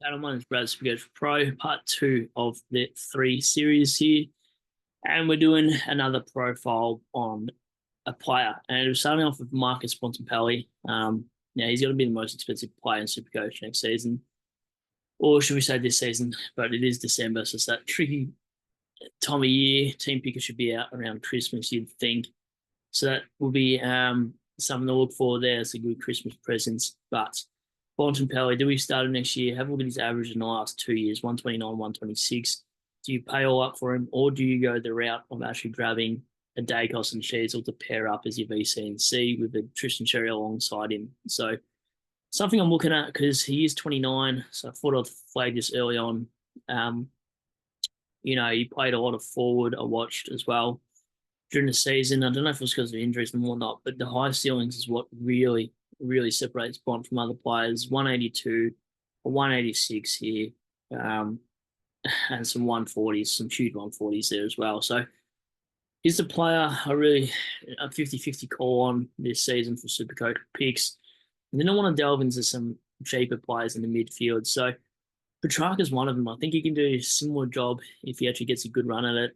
Channel. My name is Brad Supercoach Pro, part two of the three series here. And we're doing another profile on a player. And we're starting off with Marcus Bontempelli. Now, he's going to be the most expensive player in Supercoach next season. Or should we say this season? But it is December, so it's that tricky time of year. Team pickers should be out around Christmas, you'd think. So that will be something to look for there. It's a good Christmas present. But Bontempelli, do we start him next year? Have a look at his average in the last 2 years, 129, 126. Do you pay all up for him, or do you go the route of actually grabbing a Dacos and Sheasel to pair up as your VC and C with a Tristan Cherry alongside him? So something I'm looking at because he is 29, so I thought I'd flag this early on. He played a lot of forward, I watched as well during the season. I don't know if it was because of injuries and whatnot, but the high ceilings is what really, really separates Bont from other players. 182 or 186 here, and some 140s, some huge 140s there as well. So he's the player a 50-50 call on this season for Supercoach picks. And then I want to delve into some cheaper players in the midfield. So Petrarca's one of them. I think he can do a similar job if he actually gets a good run at it.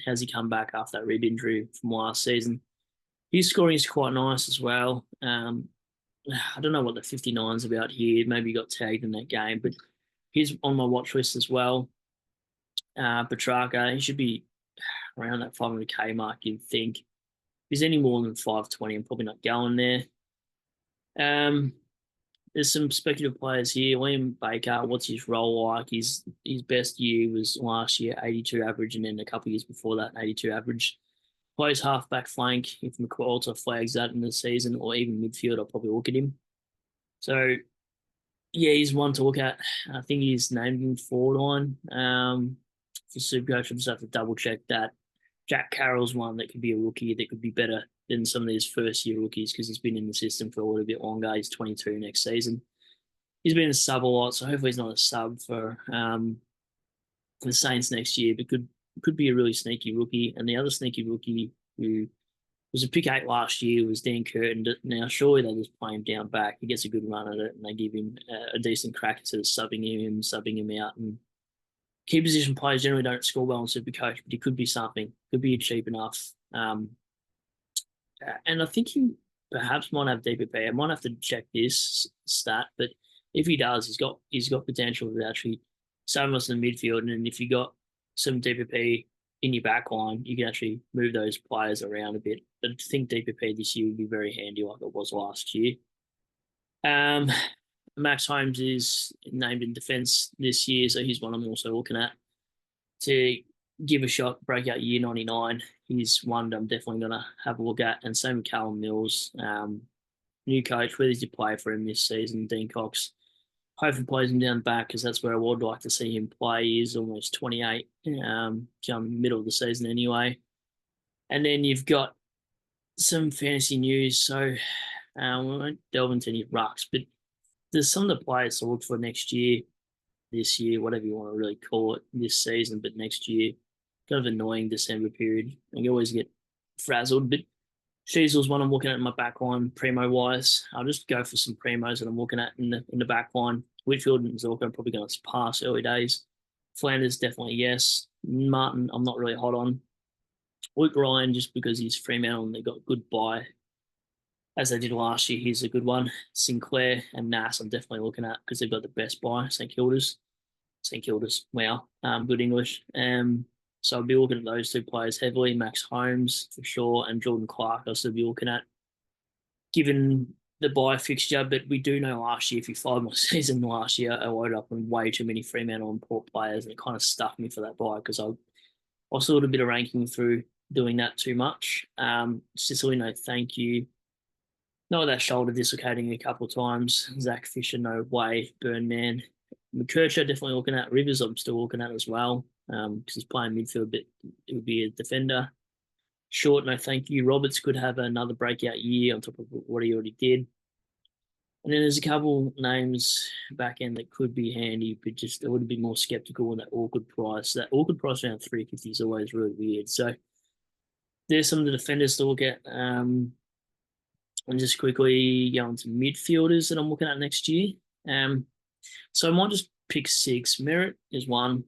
How's he come back after that rib injury from last season? His scoring is quite nice as well. I don't know what the 59 is about here. Maybe he got tagged in that game, but he's on my watch list as well. Petrarca, he should be around that 500k mark, you'd think. If he's any more than 520, I'm probably not going there. There's some speculative players here. Liam Baker, what's his role like? His best year was last year, 82 average, and then a couple of years before that, 82 average. Plays half-back flank. If McQualter flags that in the season, or even midfield, I'll probably look at him. So, yeah, he's one to look at. I think he's named him forward line for Supercoach. I'll just have to double-check that. Jack Carroll's one that could be a rookie that could be better than some of these first-year rookies because he's been in the system for a little bit longer. He's 22 next season. He's been a sub a lot, so hopefully he's not a sub for the Saints next year, but could be a really sneaky rookie. And the other sneaky rookie who was a pick 8 last year was Dan Curtin. Now, surely they just play him down back. He gets a good run at it, and they give him a decent crack instead of subbing him out. And key position players generally don't score well in Supercoach, but he could be something. Could be cheap enough. And I think he perhaps might have DPP. I might have to check this stat, but if he does, he's got potential to actually save us in the midfield. And if you got some DPP in your back line, you can actually move those players around a bit. But I think DPP this year would be very handy like it was last year. Max Holmes is named in defence this year, so he's one I'm also looking at to give a shot, breakout year 99. He's one that I'm definitely going to have a look at. And same with Callum Mills, new coach. Where does he play for him this season? Dean Cox hopefully plays him down back because that's where I would like to see him play. He's almost 28, come middle of the season anyway. And then you've got some fantasy news. So we won't delve into any rucks, but there's some of the players to look for next year, this year, whatever you want to really call it, this season, but next year. Kind of annoying December period. You always get frazzled, but Sheasel's one I'm looking at in my back line, primo-wise. I'll just go for some primos that I'm looking at in the back line. Whitfield and Zorko are probably going to pass early days. Flanders, definitely yes. Martin, I'm not really hot on. Luke Ryan, just because he's Fremantle and they got good buy, as they did last year, he's a good one. Sinclair and Nass, I'm definitely looking at because they've got the best buy. St Kilda's, wow, good English. So I'll be looking at those two players heavily. Max Holmes for sure, and Jordan Clark I'll still be looking at, given the buy fixture. But we do know last year, if you followed my season last year, I loaded up on way too many Fremantle and Port players, and it kind of stuck me for that buy because I saw a bit of ranking through doing that too much. Sicily, no thank you. No, that shoulder dislocating a couple of times. Zach Fisher, no way. Burnman. McKercher, definitely looking at. Rivers, I'm still looking at as well because he's playing midfield, but it would be a defender. Short, no thank you. Roberts could have another breakout year on top of what he already did. And then there's a couple names back end that could be handy, but just a little bit more skeptical on that awkward price. That awkward price around 350 is always really weird. So there's some of the defenders to look at. And just quickly go into midfielders that I'm looking at next year. So I might just pick 6. Merritt is 1.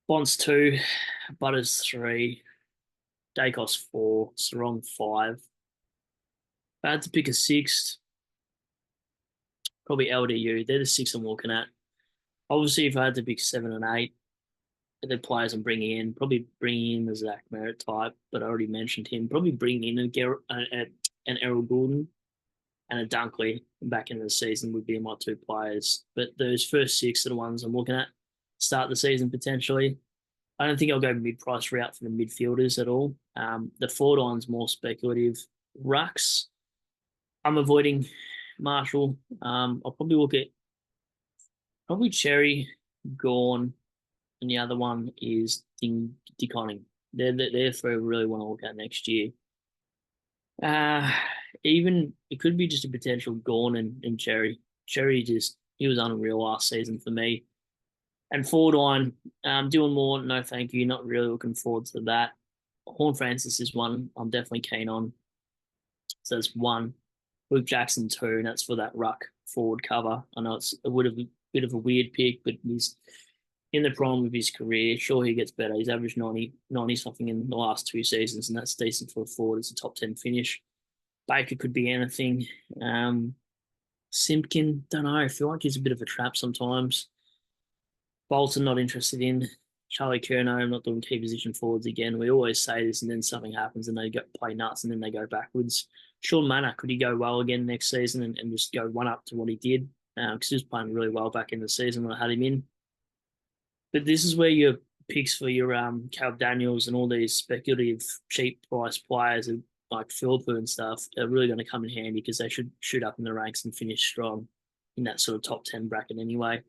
Bonds 2. Butters 3. Dacos 4. Sarong 5. If I had to pick a 6th, probably LDU. They're the 6 I'm looking at. Obviously, if I had to pick 7 and 8, the players I'm bringing in, probably bringing in the Zach Merritt type, but I already mentioned him. Probably bringing in an Errol Gordon and a Dunkley back into the season would be my 2 players. But those first 6 are the ones I'm looking at. Start the season potentially. I don't think I'll go mid-price route for the midfielders at all. The forward line's more speculative. Rucks, I'm avoiding Marshall. I'll probably look at Cherry, Gorn, and the other one is DeConning. They're 3 I really want to look at next year. Even it could be just a potential Gorn and Cherry. Cherry he was unreal last season for me. And forward line, doing more. No, thank you. Not really looking forward to that. Horn Francis is 1 I'm definitely keen on. So that's 1. Luke Jackson 2, and that's for that ruck forward cover. I know it's a bit of a weird pick, but he's in the prime of his career. Sure, he gets better. He's averaged 90 something in the last 2 seasons, and that's decent for a forward. It's a top 10 finish. Baker could be anything. Simpkin, don't know. I feel like he's a bit of a trap sometimes. Bolton, not interested in. Charlie Curnow, I'm not doing key position forwards again. We always say this, and then something happens, and they play nuts, and then they go backwards. Sean Manor, could he go well again next season and just go 1 up to what he did? Because he was playing really well back in the season when I had him in. But this is where your picks for your Caleb Daniels and all these speculative cheap price players like Philippa and stuff are really going to come in handy because they should shoot up in the ranks and finish strong in that sort of top 10 bracket anyway.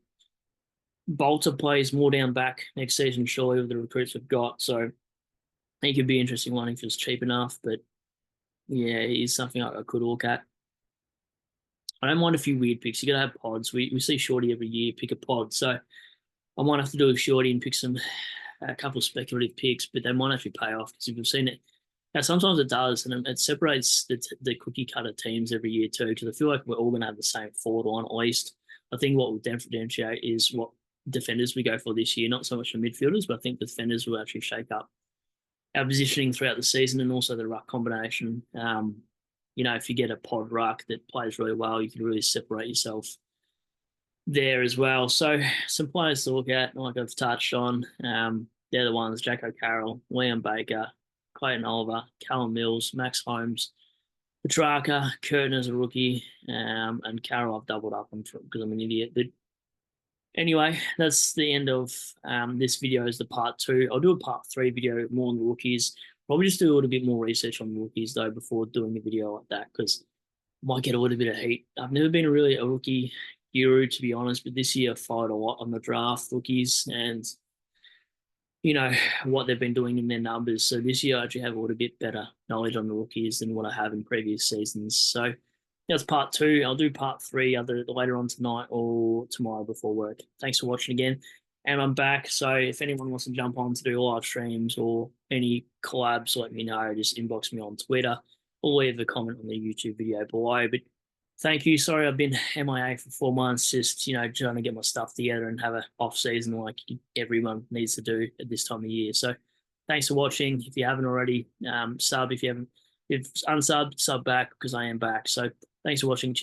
Bolter plays more down back next season, surely, with the recruits we've got. So he could be an interesting one if it's cheap enough. But yeah, he's something I could look at. I don't mind a few weird picks. You got to have pods. We see Shorty every year pick a pod. So I might have to do a Shorty and pick a couple of speculative picks, but they might actually pay off because if you've seen it. Now, sometimes it does, and it separates the cookie cutter teams every year too, because I feel like we're all going to have the same forward line at least. I think what will differentiate is what defenders we go for this year, not so much for midfielders, but I think the defenders will actually shake up our positioning throughout the season and also the ruck combination. If you get a pod ruck that plays really well, you can really separate yourself there as well. So some players to look at, like I've touched on, they're the ones: Jack O'Carroll, Liam Baker, Clayton Oliver, Callum Mills, Max Holmes, Petrarca, Curtin as a rookie, and Carroll I've doubled up on because I'm an idiot. But anyway, that's the end of this video is the part 2. I'll do a part 3 video more on the rookies. Probably just do a little bit more research on the rookies, though, before doing a video like that, because I might get a little bit of heat. I've never been really a rookie guru, to be honest, but this year I fired a lot on the draft rookies and what they've been doing in their numbers. So this year I actually have a little bit better knowledge on the rookies than what I have in previous seasons. So that's part 2. I'll do part 3 either later on tonight or tomorrow before work. Thanks for watching again. And I'm back. So if anyone wants to jump on to do live streams or any collabs, let me know. Just inbox me on Twitter or leave a comment on the YouTube video below. But thank you. Sorry, I've been MIA for 4 months, just trying to get my stuff together and have an off season like everyone needs to do at this time of year. So thanks for watching. If you haven't already, sub. If unsubbed, sub back because I am back. So thanks for watching. Cheers.